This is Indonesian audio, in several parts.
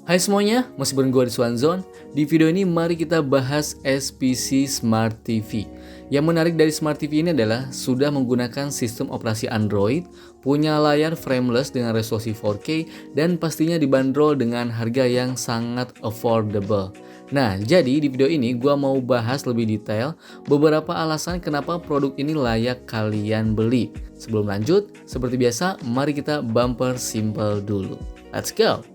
Hai semuanya, masih bareng gue di Swanzone. Di video ini mari kita bahas SPC Smart TV. Yang menarik dari Smart TV ini adalah sudah menggunakan sistem operasi Android, punya layar frameless dengan resolusi 4K, dan pastinya dibanderol dengan harga yang sangat affordable. Nah, jadi di video ini gue mau bahas lebih detail beberapa alasan kenapa produk ini layak kalian beli. Sebelum lanjut, seperti biasa, mari kita bumper simple dulu. Let's go!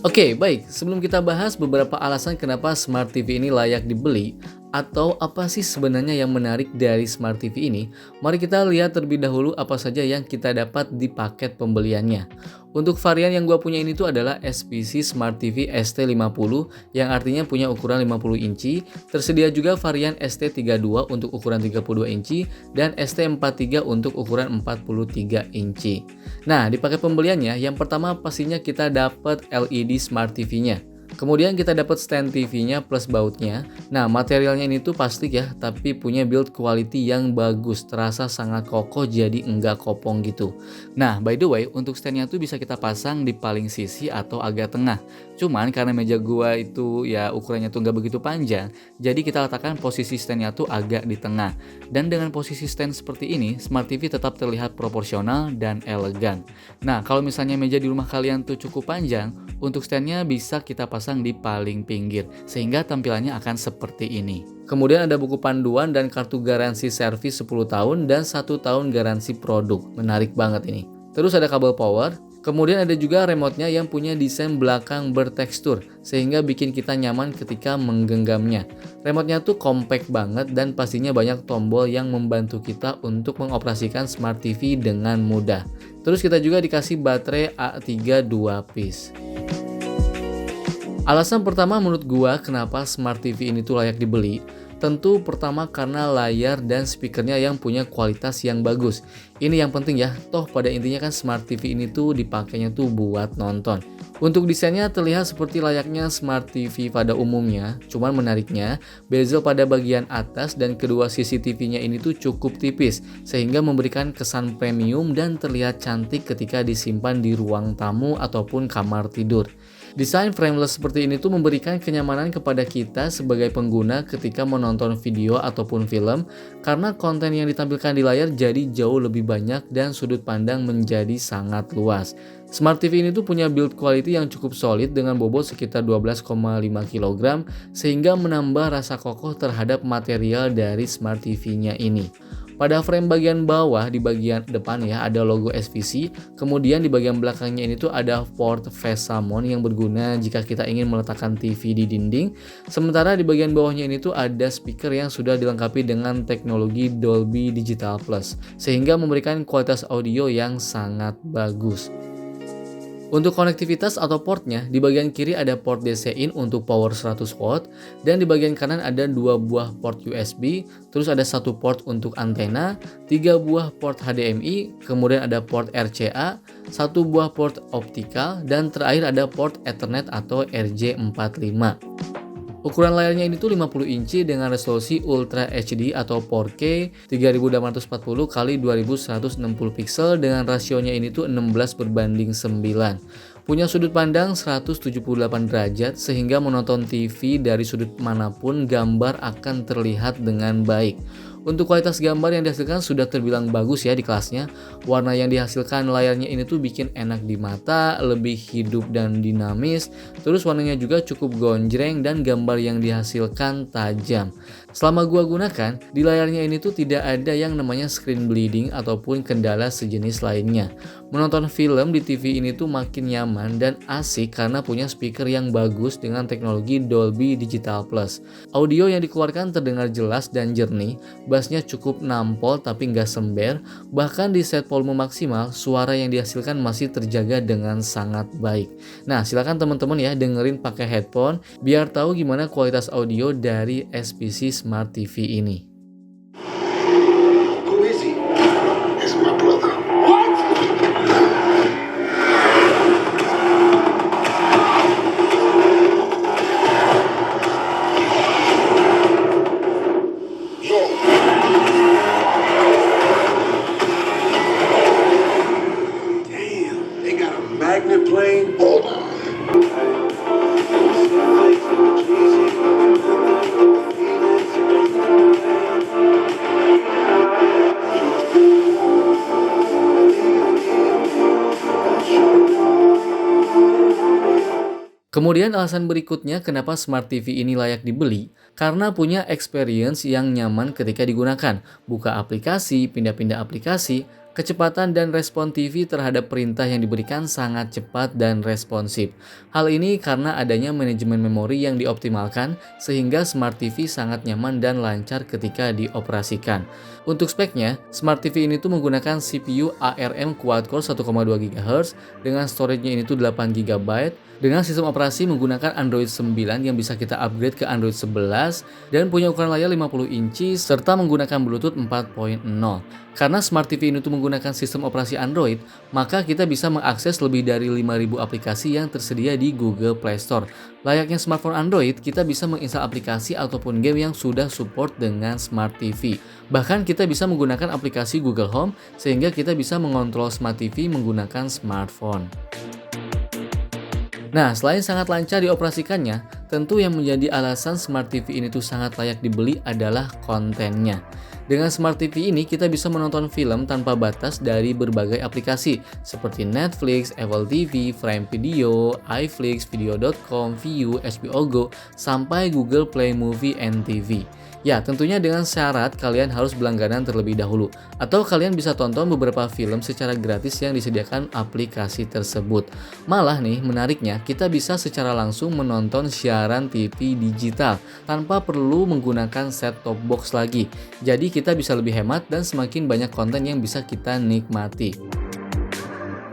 Oke, baik. Sebelum kita bahas beberapa alasan kenapa Smart TV ini layak dibeli, atau apa sih sebenarnya yang menarik dari Smart TV ini, mari kita lihat terlebih dahulu apa saja yang kita dapat di paket pembeliannya. Untuk varian yang gua punya ini tuh adalah SPC Smart TV ST50 yang artinya punya ukuran 50 inci. Tersedia juga varian ST32 untuk ukuran 32 inci dan ST43 untuk ukuran 43 inci. Nah, di paket pembeliannya yang pertama pastinya kita dapat LED Smart TV-nya. Kemudian kita dapat stand TV-nya plus bautnya. Nah, materialnya ini tuh plastik ya, tapi punya build quality yang bagus, terasa sangat kokoh jadi enggak kopong gitu. Nah, by the way, untuk standnya tuh bisa kita pasang di paling sisi atau agak tengah. Cuman karena meja gua itu ya ukurannya tuh nggak begitu panjang, jadi kita letakkan posisi standnya tuh agak di tengah. Dan dengan posisi stand seperti ini, Smart TV tetap terlihat proporsional dan elegan. Nah, kalau misalnya meja di rumah kalian tuh cukup panjang, untuk standnya bisa kita pasang di paling pinggir, sehingga tampilannya akan seperti ini. Kemudian ada buku panduan dan kartu garansi servis 10 tahun dan 1 tahun garansi produk. Menarik banget ini. Terus ada kabel power. Kemudian ada juga remote-nya yang punya desain belakang bertekstur, sehingga bikin kita nyaman ketika menggenggamnya. Remote-nya tuh compact banget dan pastinya banyak tombol yang membantu kita untuk mengoperasikan Smart TV dengan mudah. Terus kita juga dikasih baterai A3 2 piece. Alasan pertama menurut gua kenapa Smart TV ini tuh layak dibeli, tentu pertama karena layar dan speakernya yang punya kualitas yang bagus. Ini yang penting ya, toh pada intinya kan Smart TV ini tuh dipakainya tuh buat nonton. Untuk desainnya terlihat seperti layaknya Smart TV pada umumnya, cuman menariknya bezel pada bagian atas dan kedua sisi TV-nya ini tuh cukup tipis, sehingga memberikan kesan premium dan terlihat cantik ketika disimpan di ruang tamu ataupun kamar tidur. Desain frameless seperti ini tuh memberikan kenyamanan kepada kita sebagai pengguna ketika menonton video ataupun film, karena konten yang ditampilkan di layar jadi jauh lebih banyak dan sudut pandang menjadi sangat luas. Smart TV ini tuh punya build quality yang cukup solid dengan bobot sekitar 12,5 kg sehingga menambah rasa kokoh terhadap material dari Smart TV-nya ini. Pada frame bagian bawah di bagian depan ya ada logo SPC, kemudian di bagian belakangnya ini tuh ada port VESA mount yang berguna jika kita ingin meletakkan TV di dinding. Sementara di bagian bawahnya ini tuh ada speaker yang sudah dilengkapi dengan teknologi Dolby Digital Plus, sehingga memberikan kualitas audio yang sangat bagus. Untuk konektivitas atau portnya, di bagian kiri ada port DC-in untuk power 100 watt dan di bagian kanan ada 2 buah port USB, terus ada 1 port untuk antena, 3 buah port HDMI, kemudian ada port RCA, 1 buah port optikal, dan terakhir ada port Ethernet atau RJ45. Ukuran layarnya ini tuh 50 inci dengan resolusi Ultra HD atau 4K 3840 x 2160 pixel dengan rasionya ini tuh 16:9. Punya sudut pandang 178 derajat sehingga menonton TV dari sudut manapun gambar akan terlihat dengan baik. Untuk kualitas gambar yang dihasilkan sudah terbilang bagus ya di kelasnya. Warna yang dihasilkan layarnya ini tuh bikin enak di mata, lebih hidup dan dinamis. Terus warnanya juga cukup gonjreng dan gambar yang dihasilkan tajam. Selama gua gunakan, di layarnya ini tuh tidak ada yang namanya screen bleeding ataupun kendala sejenis lainnya. Menonton film di TV ini tuh makin nyaman dan asik karena punya speaker yang bagus dengan teknologi Dolby Digital Plus. Audio yang dikeluarkan terdengar jelas dan jernih, bassnya cukup nampol tapi nggak sember, bahkan di set volume maksimal, suara yang dihasilkan masih terjaga dengan sangat baik. Nah, silakan teman-teman ya dengerin pakai headphone biar tahu gimana kualitas audio dari SPC Smart TV ini. Who is he? He's my brother. What? No. Kemudian alasan berikutnya kenapa Smart TV ini layak dibeli, karena punya experience yang nyaman ketika digunakan. Buka aplikasi, pindah-pindah aplikasi, kecepatan dan respon TV terhadap perintah yang diberikan sangat cepat dan responsif. Hal ini karena adanya manajemen memori yang dioptimalkan sehingga Smart TV sangat nyaman dan lancar ketika dioperasikan. Untuk speknya, Smart TV ini tuh menggunakan CPU ARM quad-core 1,2 GHz dengan storage-nya ini tuh 8 GB dengan sistem operasi menggunakan Android 9 yang bisa kita upgrade ke Android 11 dan punya ukuran layar 50 inci serta menggunakan Bluetooth 4.0. Karena Smart TV ini tuh menggunakan sistem operasi Android, maka kita bisa mengakses lebih dari 5.000 aplikasi yang tersedia di Google Play Store. Layaknya smartphone Android, kita bisa menginstal aplikasi ataupun game yang sudah support dengan Smart TV. Bahkan kita bisa menggunakan aplikasi Google Home sehingga kita bisa mengontrol Smart TV menggunakan smartphone. Nah, selain sangat lancar dioperasikannya, tentu yang menjadi alasan Smart TV ini tuh sangat layak dibeli adalah kontennya. Dengan Smart TV ini kita bisa menonton film tanpa batas dari berbagai aplikasi seperti Netflix, Apple TV, Prime Video, iFlix, Video.com, Viu, HBO Go, sampai Google Play Movie and TV. Ya, tentunya dengan syarat kalian harus berlangganan terlebih dahulu, atau kalian bisa tonton beberapa film secara gratis yang disediakan aplikasi tersebut. Malah nih, menariknya, kita bisa secara langsung menonton siaran TV digital tanpa perlu menggunakan set-top box lagi. Jadi kita bisa lebih hemat dan semakin banyak konten yang bisa kita nikmati.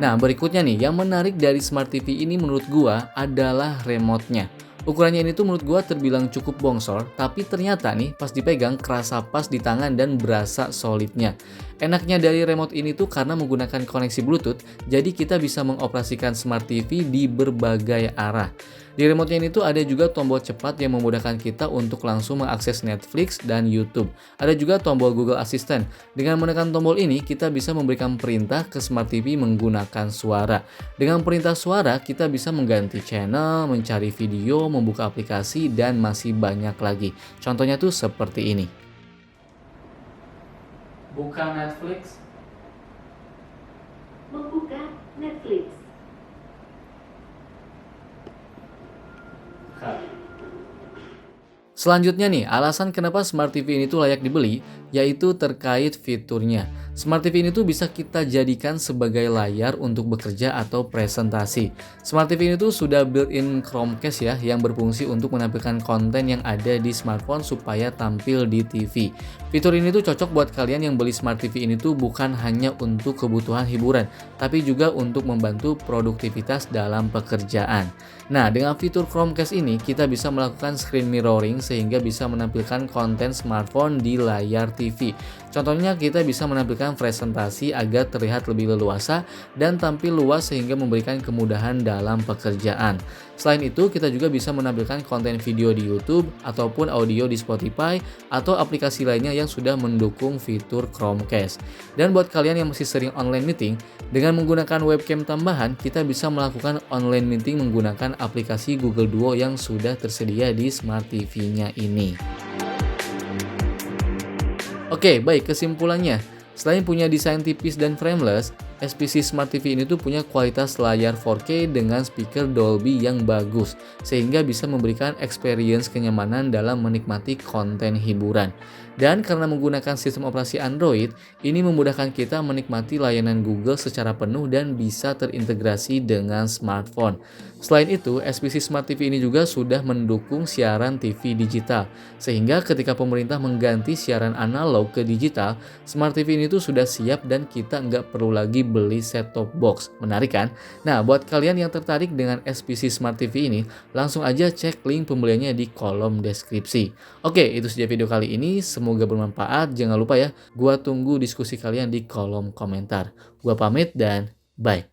Nah, berikutnya nih, yang menarik dari Smart TV ini menurut gua adalah remote-nya. Ukurannya ini tuh menurut gua terbilang cukup bongsor, tapi ternyata nih pas dipegang kerasa pas di tangan dan berasa solidnya. Enaknya dari remote ini tuh karena menggunakan koneksi Bluetooth, jadi kita bisa mengoperasikan Smart TV di berbagai arah. Di remote-nya ini tuh ada juga tombol cepat yang memudahkan kita untuk langsung mengakses Netflix dan YouTube. Ada juga tombol Google Assistant. Dengan menekan tombol ini, kita bisa memberikan perintah ke Smart TV menggunakan suara. Dengan perintah suara, kita bisa mengganti channel, mencari video, membuka aplikasi, dan masih banyak lagi. Contohnya tuh seperti ini. Buka Netflix. Membuka Netflix. Selanjutnya nih, alasan kenapa Smart TV ini tuh layak dibeli, yaitu terkait fiturnya. Smart TV ini tuh bisa kita jadikan sebagai layar untuk bekerja atau presentasi. Smart TV ini tuh sudah built-in Chromecast ya, yang berfungsi untuk menampilkan konten yang ada di smartphone supaya tampil di TV. Fitur ini tuh cocok buat kalian yang beli Smart TV ini tuh bukan hanya untuk kebutuhan hiburan, tapi juga untuk membantu produktivitas dalam pekerjaan. Nah, dengan fitur Chromecast ini, kita bisa melakukan screen mirroring sehingga bisa menampilkan konten smartphone di layar TV. Contohnya kita bisa menampilkan presentasi agar terlihat lebih leluasa dan tampil luas sehingga memberikan kemudahan dalam pekerjaan. Selain itu, kita juga bisa menampilkan konten video di YouTube ataupun audio di Spotify atau aplikasi lainnya yang sudah mendukung fitur Chromecast. Dan buat kalian yang masih sering online meeting, dengan menggunakan webcam tambahan, kita bisa melakukan online meeting menggunakan aplikasi Google Duo yang sudah tersedia di Smart TV-nya ini. Oke, baik, kesimpulannya. Selain punya desain tipis dan frameless, SPC Smart TV ini tuh punya kualitas layar 4K dengan speaker Dolby yang bagus, sehingga bisa memberikan experience kenyamanan dalam menikmati konten hiburan. Dan karena menggunakan sistem operasi Android, ini memudahkan kita menikmati layanan Google secara penuh dan bisa terintegrasi dengan smartphone. Selain itu, SPC Smart TV ini juga sudah mendukung siaran TV digital, sehingga ketika pemerintah mengganti siaran analog ke digital, Smart TV ini tuh sudah siap dan kita nggak perlu lagi beli set-top box. Menarik kan? Nah, buat kalian yang tertarik dengan SPC Smart TV ini, langsung aja cek link pembeliannya di kolom deskripsi. Oke, itu saja video kali ini. Semoga bermanfaat. Jangan lupa ya, gua tunggu diskusi kalian di kolom komentar. Gua pamit dan bye.